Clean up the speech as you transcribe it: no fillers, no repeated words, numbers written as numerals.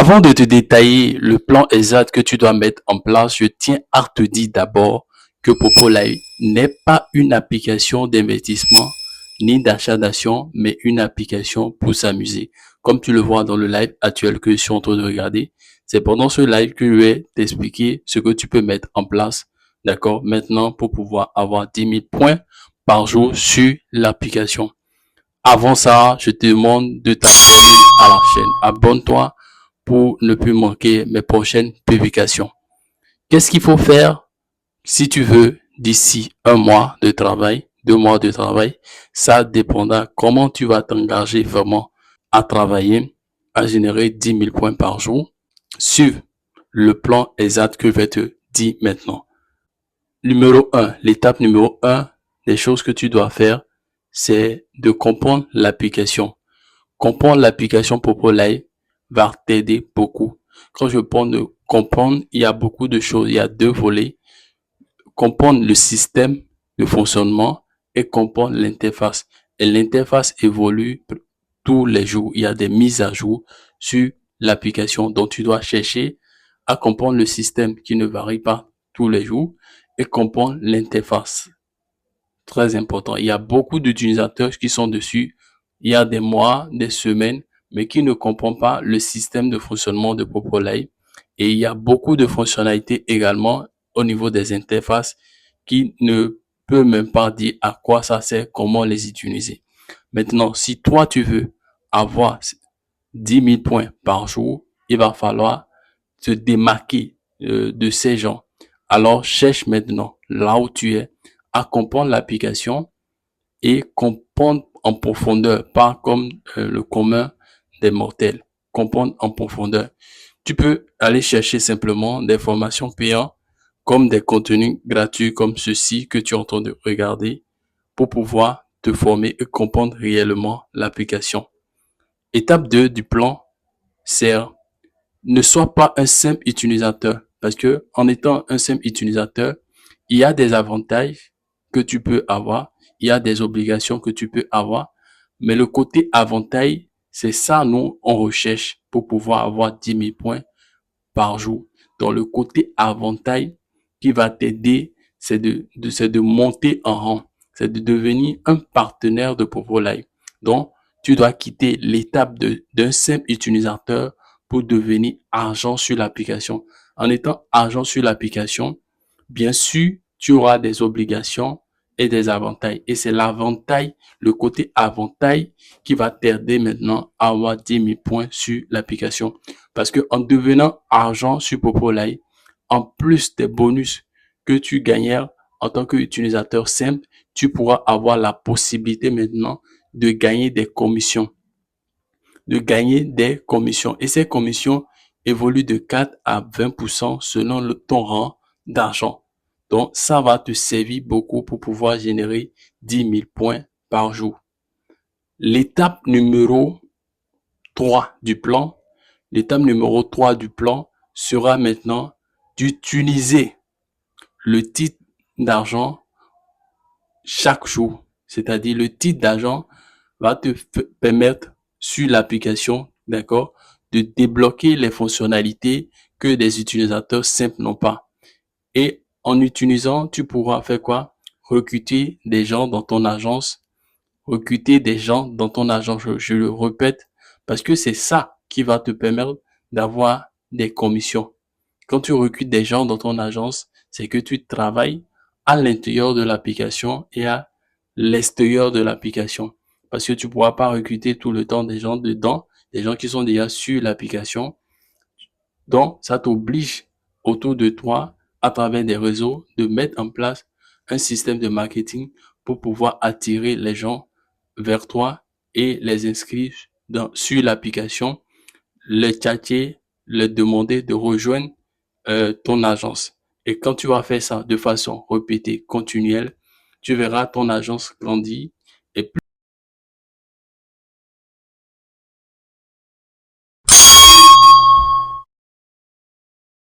Avant de te détailler le plan exact que tu dois mettre en place, je tiens à te dire d'abord que PopoLive n'est pas une application d'investissement ni d'achat d'actions, mais une application pour s'amuser. Comme tu le vois dans le live actuel que je suis en train de regarder, c'est pendant ce live que je vais t'expliquer ce que tu peux mettre en place, d'accord, maintenant pour pouvoir avoir 10 000 points par jour sur l'application. Avant ça, je te demande de t'abonner à la chaîne. Abonne-toi pour ne plus manquer mes prochaines publications. Qu'est-ce qu'il faut faire si tu veux d'ici un mois de travail, 2 mois de travail? Ça dépendra comment tu vas t'engager vraiment à travailler, à générer 10 000 points par jour sur le plan exact que je vais te dire maintenant. Numéro 1, l'étape numéro 1 des choses que tu dois faire, c'est de comprendre l'application. Comprendre l'application PopoLive va t'aider beaucoup. Quand je parle de comprendre, il y a beaucoup de choses. Il y a deux volets. Comprendre le système de fonctionnement et comprendre l'interface. Et l'interface évolue tous les jours. Il y a des mises à jour sur l'application. Donc, tu dois chercher à comprendre le système qui ne varie pas tous les jours et comprendre l'interface. Très important. Il y a beaucoup d'utilisateurs qui sont dessus. Il y a des mois, des semaines, mais qui ne comprennent pas le système de fonctionnement de PopoLive. Et il y a beaucoup de fonctionnalités également au niveau des interfaces qui ne peut même pas dire à quoi ça sert, comment les utiliser. Maintenant, si toi tu veux avoir 10 000 points par jour, il va falloir se démarquer de ces gens. Alors, cherche maintenant là où tu es à comprendre l'application et comprendre en profondeur, pas comme le commun des mortels. Comprendre en profondeur. Tu peux aller chercher simplement des formations payantes comme des contenus gratuits comme ceux-ci que tu es en train de regarder pour pouvoir te former et comprendre réellement l'application. Étape 2 du plan, c'est ne sois pas un simple utilisateur parce que en étant un simple utilisateur, il y a des avantages que tu peux avoir, il y a des obligations que tu peux avoir, mais le côté avantage, c'est ça nous on recherche pour pouvoir avoir 10 000 points par jour. Donc le côté avantage qui va t'aider, c'est de monter en rang, c'est de devenir un partenaire de PopoLive. Donc tu dois quitter l'étape d'un simple utilisateur pour devenir argent sur l'application. En étant argent sur l'application, bien sûr, tu auras des obligations et des avantages. Et c'est l'avantage, le côté avantage qui va t'aider maintenant à avoir 10 000 points sur l'application. Parce que en devenant argent sur PopoLive, en plus des bonus que tu gagnais en tant qu'utilisateur simple, tu pourras avoir la possibilité maintenant de gagner des commissions. Et ces commissions évoluent de 4 à 20% selon ton rang d'argent. Donc, ça va te servir beaucoup pour pouvoir générer 10 000 points par jour. L'étape numéro 3 du plan, l'étape numéro 3 du plan sera maintenant d'utiliser le titre d'argent chaque jour. C'est-à-dire le titre d'argent va te permettre sur l'application, d'accord, de débloquer les fonctionnalités que des utilisateurs simples n'ont pas. Et en utilisant, tu pourras faire quoi? Recruter des gens dans ton agence, je le répète, parce que c'est ça qui va te permettre d'avoir des commissions. Quand tu recrutes des gens dans ton agence, c'est que tu travailles à l'intérieur de l'application et à l'extérieur de l'application. Parce que tu pourras pas recruter tout le temps des gens dedans, des gens qui sont déjà sur l'application. Donc, ça t'oblige autour de toi, à travers des réseaux, de mettre en place un système de marketing pour pouvoir attirer les gens vers toi et les inscrire sur l'application, les chatter, les demander de rejoindre ton agence. Et quand tu vas faire ça de façon répétée, continuelle, tu verras ton agence grandir et plus